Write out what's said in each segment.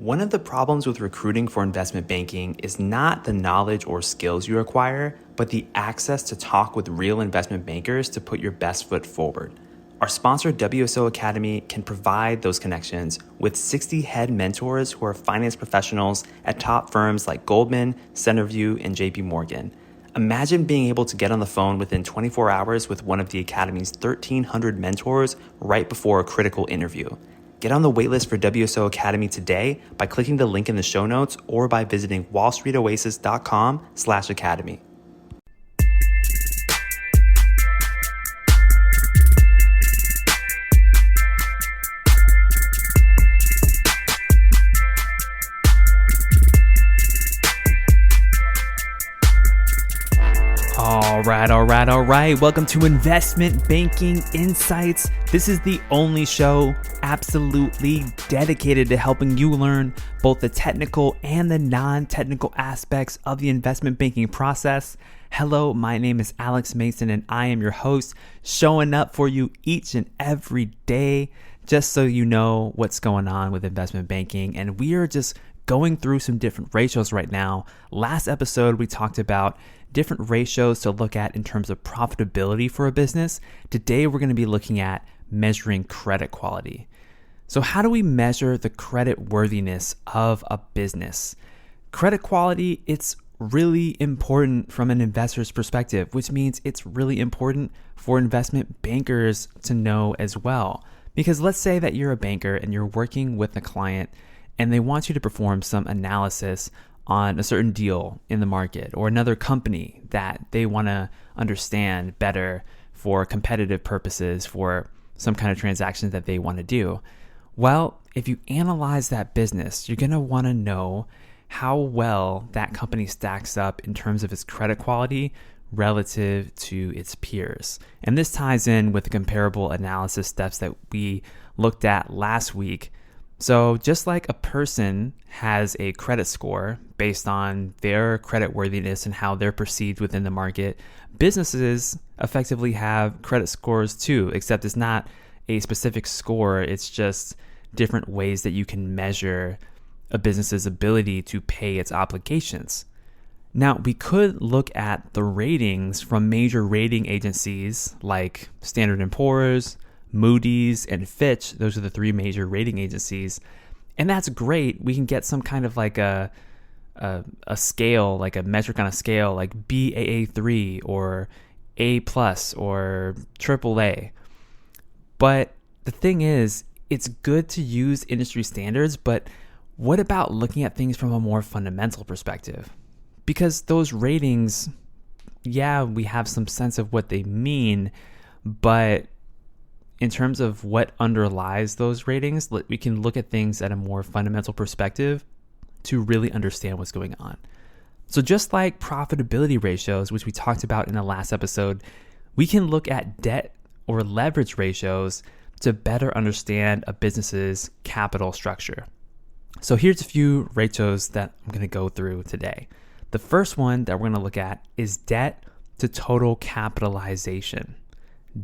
One of the problems with recruiting for investment banking is not the knowledge or skills you acquire, but the access to talk with real investment bankers to put your best foot forward. Our sponsor, WSO Academy, can provide those connections with 60 head mentors who are finance professionals at top firms like Goldman, Centerview, and JP Morgan. Imagine being able to get on the phone within 24 hours with one of the Academy's 1,300 mentors right before a critical interview. Get on the waitlist for WSO Academy today by clicking the link in the show notes or by visiting wallstreetoasis.com/academy. All right. Welcome to Investment Banking Insights. This is the only show absolutely dedicated to helping you learn both the technical and the non-technical aspects of the investment banking process. Hello, my name is Alex Mason and I am your host, showing up for you each and every day just so you know what's going on with investment banking. And we are just going through some different ratios right now. Last episode, we talked about different ratios to look at in terms of profitability for a business. Today, we're going to be looking at measuring credit quality. So how do we measure the credit worthiness of a business? Credit quality, it's really important from an investor's perspective, which means it's really important for investment bankers to know as well. Because let's say that you're a banker and you're working with a client and they want you to perform some analysis on a certain deal in the market or another company that they want to understand better for competitive purposes for some kind of transaction that they want to do. Well, if you analyze that business, you're going to want to know how well that company stacks up in terms of its credit quality relative to its peers. And this ties in with the comparable analysis steps that we looked at last week. So just like a person has a credit score based on their credit worthiness and how they're perceived within the market, businesses effectively have credit scores too, except it's not a specific score. It's just different ways that you can measure a business's ability to pay its obligations. Now, we could look at the ratings from major rating agencies like Standard & Poor's, Moody's, and Fitch. Those are the three major rating agencies. And that's great. We can get some kind of like a scale, like a metric on a scale, like Baa3 or A+ or AAA. But the thing is, it's good to use industry standards, but what about looking at things from a more fundamental perspective? Because those ratings, yeah, we have some sense of what they mean, but in terms of what underlies those ratings, we can look at things at a more fundamental perspective to really understand what's going on. So just like profitability ratios, which we talked about in the last episode, we can look at debt or leverage ratios to better understand a business's capital structure. So here's a few ratios that I'm going to go through today. The first one that we're going to look at is debt to total capitalization.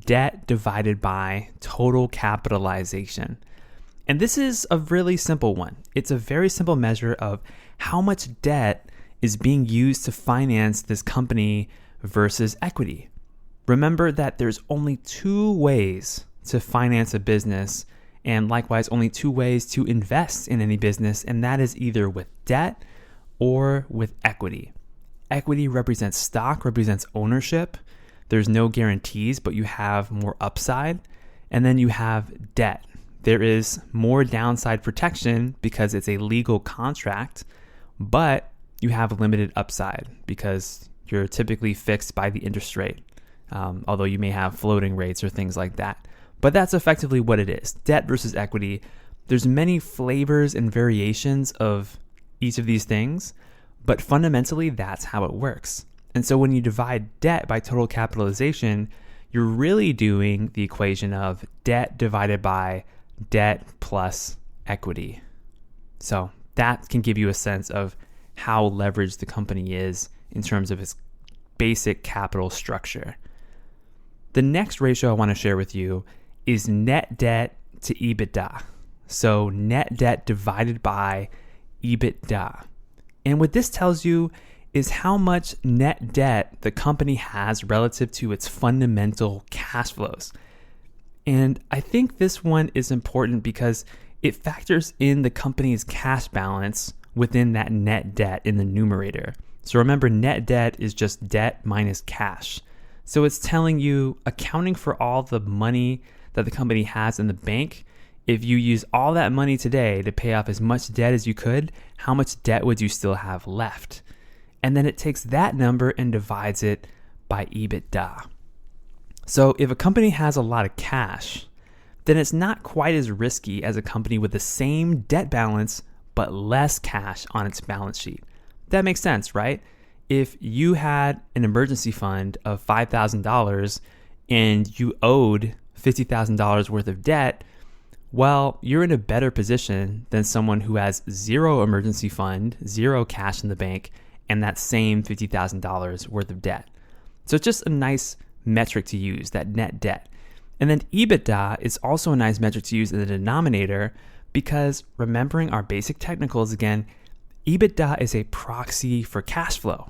Debt divided by total capitalization. And this is a really simple one. It's a very simple measure of how much debt is being used to finance this company versus equity. Remember that there's only two ways to finance a business, and likewise only two ways to invest in any business, and that is either with debt or with equity. Equity represents stock, represents ownership. There's no guarantees, but you have more upside. And then you have debt. There is more downside protection because it's a legal contract, but you have limited upside because you're typically fixed by the interest rate, although you may have floating rates or things like that. But that's effectively what it is. Debt versus equity. There's many flavors and variations of each of these things, but fundamentally that's how it works. And so when you divide debt by total capitalization, you're really doing the equation of debt divided by debt plus equity. So that can give you a sense of how leveraged the company is in terms of its basic capital structure. The next ratio I want to share with you is net debt to EBITDA. So net debt divided by EBITDA. And what this tells you is how much net debt the company has relative to its fundamental cash flows. And I think this one is important because it factors in the company's cash balance within that net debt in the numerator. So remember, net debt is just debt minus cash. So it's telling you, accounting for all the money that the company has in the bank, if you use all that money today to pay off as much debt as you could, how much debt would you still have left? And then it takes that number and divides it by EBITDA. So if a company has a lot of cash, then it's not quite as risky as a company with the same debt balance but less cash on its balance sheet. That makes sense, right? If you had an emergency fund of $5,000 and you owed $50,000 worth of debt, well, you're in a better position than someone who has zero emergency fund, zero cash in the bank, and that same $50,000 worth of debt. So it's just a nice metric to use, that net debt. And then EBITDA is also a nice metric to use in the denominator because, remembering our basic technicals again, EBITDA is a proxy for cash flow.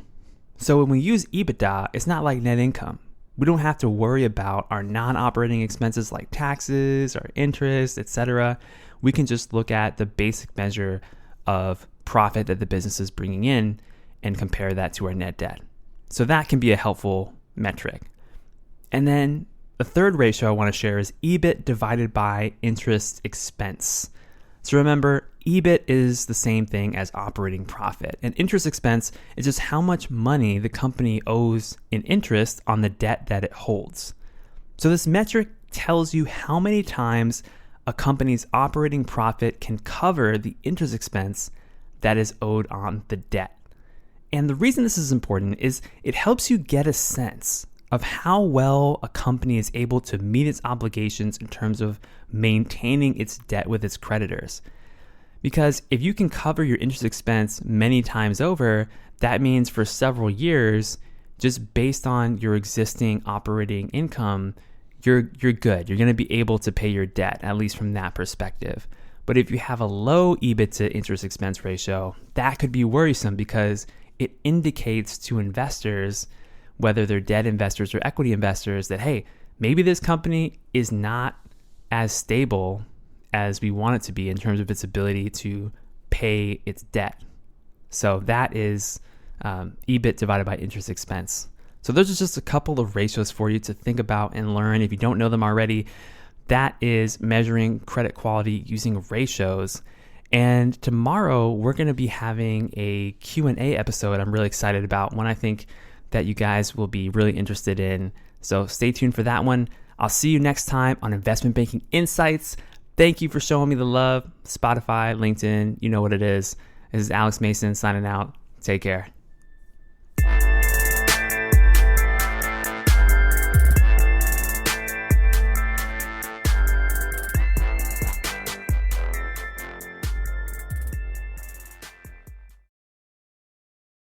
So when we use EBITDA, it's not like net income. We don't have to worry about our non-operating expenses like taxes or interest, etc. We can just look at the basic measure of profit that the business is bringing in and compare that to our net debt. So that can be a helpful metric. And then the third ratio I want to share is EBIT divided by interest expense. So remember, EBIT is the same thing as operating profit, and interest expense is just how much money the company owes in interest on the debt that it holds. So this metric tells you how many times a company's operating profit can cover the interest expense that is owed on the debt. And the reason this is important is it helps you get a sense of how well a company is able to meet its obligations in terms of maintaining its debt with its creditors. Because if you can cover your interest expense many times over, that means for several years, just based on your existing operating income, you're good. You're going to be able to pay your debt, at least from that perspective. But if you have a low EBIT to interest expense ratio, that could be worrisome because it indicates to investors, whether they're debt investors or equity investors, that, hey, maybe this company is not as stable as we want it to be in terms of its ability to pay its debt. So that is EBIT divided by interest expense. So those are just a couple of ratios for you to think about and learn. If you don't know them already, that is measuring credit quality using ratios. And tomorrow we're going to be having a Q&A episode I'm really excited about, one I think that you guys will be really interested in. So stay tuned for that one. I'll see you next time on Investment Banking Insights. Thank you for showing me the love. Spotify, LinkedIn, you know what it is. This is Alex Mason signing out. Take care.